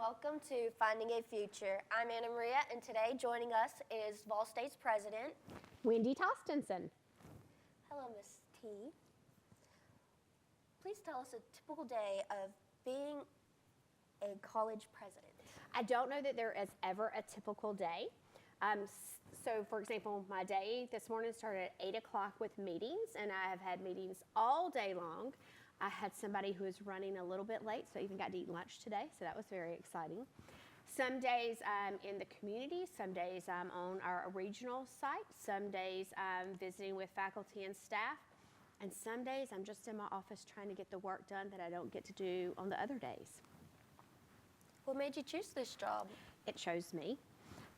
welcome to Finding a Future. I'm Anna Maria, and today joining us is Vol State's president, Wendi Tostensen. Hello, Miss T. Please tell us a typical day of being a college president. I don't know that there is ever a typical day. So, for example, my day this morning started at 8 o'clock with meetings, and I have had meetings all day long. I had somebody who was running a little bit late, so I even got to eat lunch today, so that was very exciting. Some days I'm in the community, some days I'm on our regional site, some days I'm visiting with faculty and staff, and some days I'm just in my office trying to get the work done that I don't get to do on the other days. What made you choose this job? It chose me.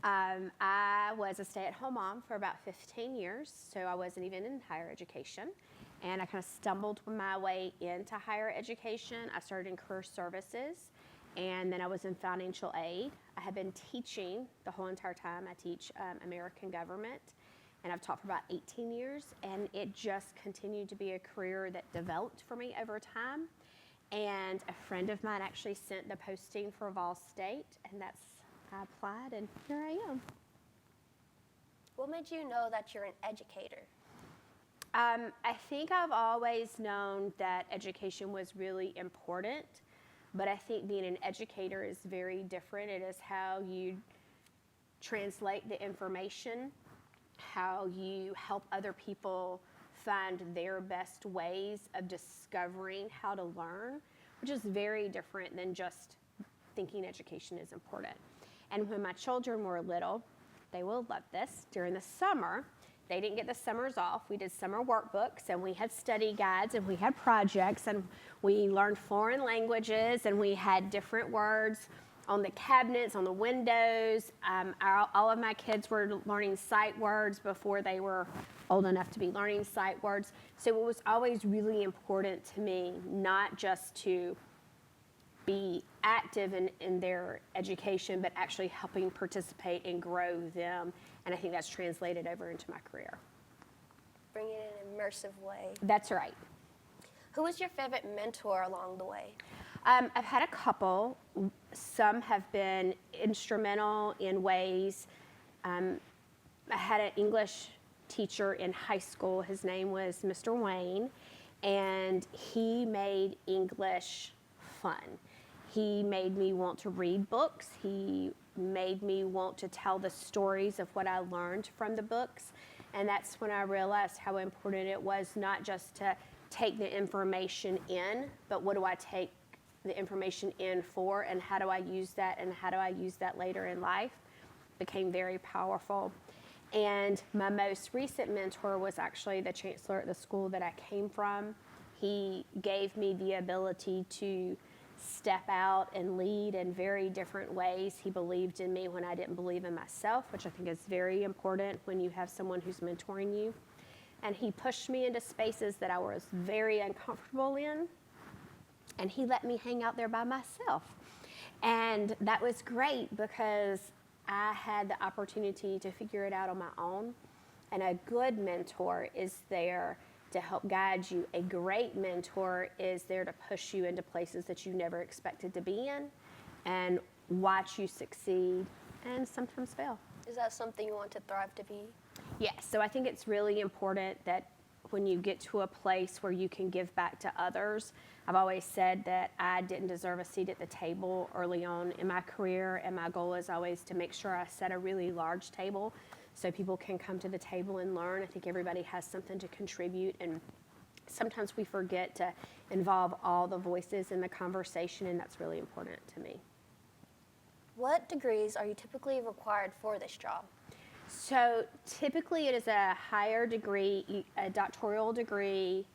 I was a stay-at-home mom for about 15 years, so I wasn't even in higher education. And I kind of stumbled my way into higher education. I started in career services, and then I was in financial aid. I have been teaching the whole entire time. I teach American government, and I've taught for about 18 years, and it just continued to be a career that developed for me over time. And a friend of mine actually sent the posting for Vol State, and I applied, and here I am. What made you know that you're an educator? I think I've always known that education was really important, but I think being an educator is very different. It is how you translate the information, how you help other people find their best ways of discovering how to learn, which is very different than just thinking education is important. And when my children were little, they will love this, during the summer, they didn't get the summers off. We did summer workbooks, and we had study guides, and we had projects, and we learned foreign languages, and we had different words on the cabinets, on the windows. All of my kids were learning sight words before they were old enough to be learning sight words. So it was always really important to me not just to be active in their education, but actually helping participate and grow them. And I think that's translated over into my career. Bring it in an immersive way. That's right. Who was your favorite mentor along the way? I've had a couple. Some have been instrumental in ways. I had an English teacher in high school. His name was Mr. Wayne, and he made English fun. He made me want to read books. He made me want to tell the stories of what I learned from the books. And that's when I realized how important it was not just to take the information in, but what do I take the information in for, and how do I use that, and how do I use that later in life? Became very powerful. And my most recent mentor was actually the chancellor at the school that I came from. He gave me the ability to step out and lead in very different ways. He believed in me when I didn't believe in myself, which I think is very important when you have someone who's mentoring you. And he pushed me into spaces that I was very uncomfortable in, and he let me hang out there by myself. And that was great because I had the opportunity to figure it out on my own. And a good mentor is there to help guide you. A great mentor is there to push you into places that you never expected to be in and watch you succeed and sometimes fail. Is that something you want to thrive to be? Yes, so I think it's really important that when you get to a place where you can give back to others. I've always said that I didn't deserve a seat at the table early on in my career, and my goal is always to make sure I set a really large table so people can come to the table and learn. I think everybody has something to contribute, and sometimes we forget to involve all the voices in the conversation, and that's really important to me. What degrees are you typically required for this job? So typically it is a higher degree, a doctoral degree.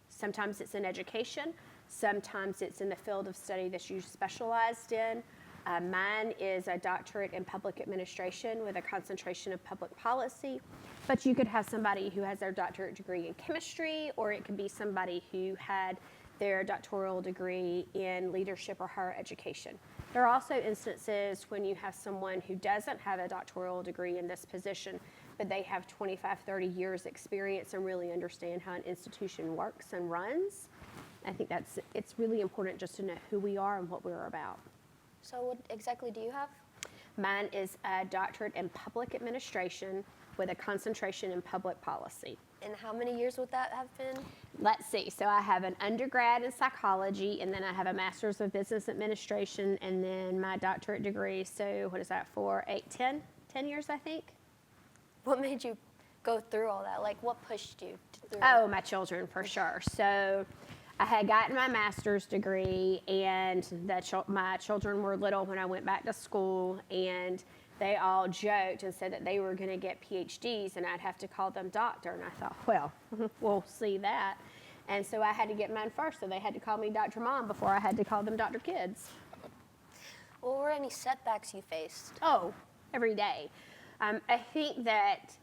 Sometimes it's in education. Sometimes it's in the field of study that you specialized in. Mine is a doctorate in public administration with a concentration of public policy. But you could have somebody who has their doctorate degree in chemistry, or it could be somebody who had their doctoral degree in leadership or higher education. There are also instances when you have someone who doesn't have a doctoral degree in this position, but they have 25, 30 years experience and really understand how an institution works and runs. I think it's really important just to know who we are and what we're about. So what exactly do you have? Mine is a doctorate in public administration with a concentration in public policy. And how many years would that have been? Let's see. So I have an undergrad in psychology, and then I have a master's of business administration, and then my doctorate degree. So what is that, 4, 8, 10? 10 years, I think. What made you go through all that? Like, what pushed you through? Oh, my children, for sure. So I had gotten my master's degree, and my children were little when I went back to school, and they all joked and said that they were going to get PhDs, and I'd have to call them doctor. And I thought, well, we'll see that. And so I had to get mine first, so they had to call me Dr. Mom before I had to call them Dr. Kids. What were any setbacks you faced? Oh, every day. I think that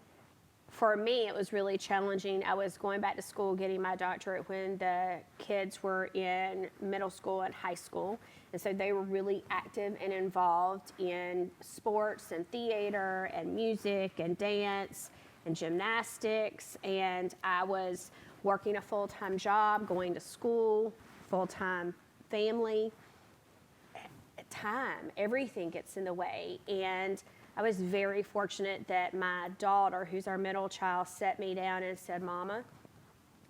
for me, it was really challenging. I was going back to school getting my doctorate when the kids were in middle school and high school. And so they were really active and involved in sports and theater and music and dance and gymnastics. And I was working a full-time job, going to school, full-time family. Time, everything gets in the way. And I was very fortunate that my daughter, who's our middle child, set me down and said, Mama,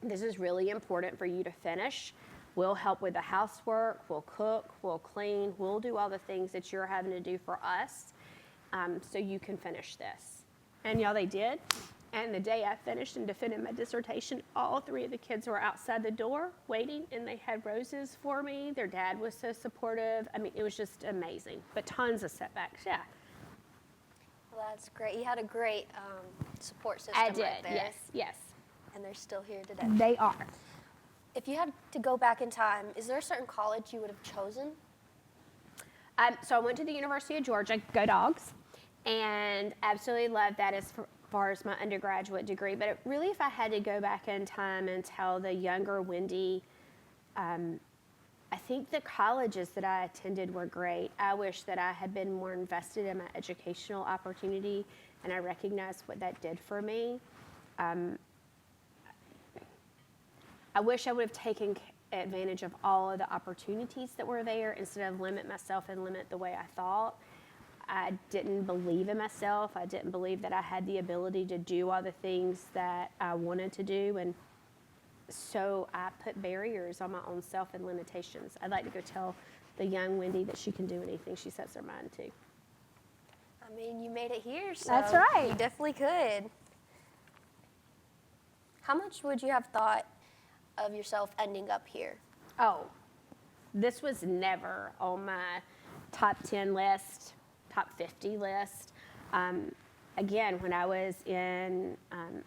this is really important for you to finish. We'll help with the housework, we'll cook, we'll clean, we'll do all the things that you're having to do for us, so you can finish this. And y'all, they did. And the day I finished and defended my dissertation, all 3 of the kids were outside the door waiting, and they had roses for me. Their dad was so supportive. I mean, it was just amazing, but tons of setbacks, yeah. Well, that's great. You had a great support system I did, right there. yes. And they're still here today. They are. If you had to go back in time, is there a certain college you would have chosen? So I went to the University of Georgia, go Dogs, and absolutely loved that as far as my undergraduate degree. But really, if I had to go back in time and tell the younger Wendi, I think the colleges that I attended were great. I wish that I had been more invested in my educational opportunity, and I recognize what that did for me. I wish I would have taken advantage of all of the opportunities that were there instead of limit myself and limit the way I thought. I didn't believe in myself. I didn't believe that I had the ability to do all the things that I wanted to do, and so I put barriers on my own self and limitations. I'd like to go tell the young Wendi that she can do anything she sets her mind to. I mean, you made it here, so That's right. You definitely could. How much would you have thought of yourself ending up here? Oh, this was never on my top 10 list, top 50 list. Again, when I was in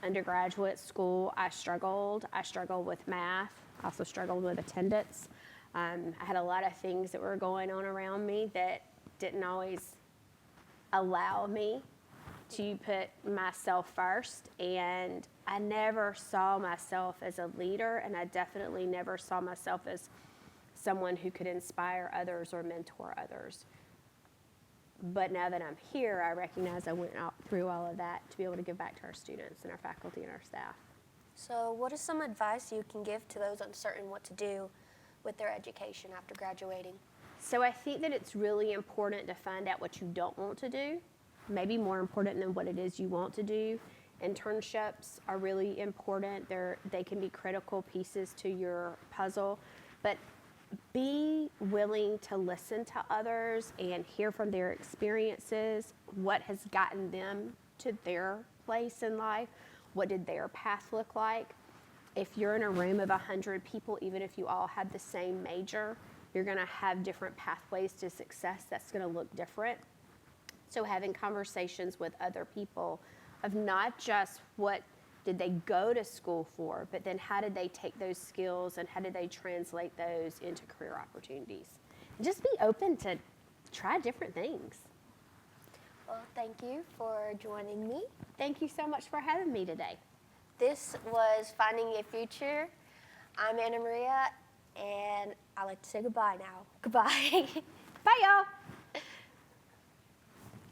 undergraduate school, I struggled. I struggled with math. I also struggled with attendance. I had a lot of things that were going on around me that didn't always allow me to put myself first. And I never saw myself as a leader, and I definitely never saw myself as someone who could inspire others or mentor others. But now that I'm here, I recognize I went out through all of that to be able to give back to our students and our faculty and our staff. So what is some advice you can give to those uncertain what to do with their education after graduating? So I think that it's really important to find out what you don't want to do, maybe more important than what it is you want to do. Internships are really important. They can be critical pieces to your puzzle, but be willing to listen to others and hear from their experiences, what has gotten them to their place in life, what did their path look like. If you're in a room of 100 people, even if you all have the same major, you're gonna have different pathways to success. That's gonna look different. So having conversations with other people of not just what did they go to school for, but then how did they take those skills and how did they translate those into career opportunities? And just be open to try different things. Well, thank you for joining me. Thank you so much for having me today. This was Finding a Future. I'm Anna Maria, and I like to say goodbye now. Goodbye. Bye, y'all.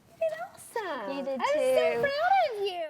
You did awesome. You did I'm so too. proud of you.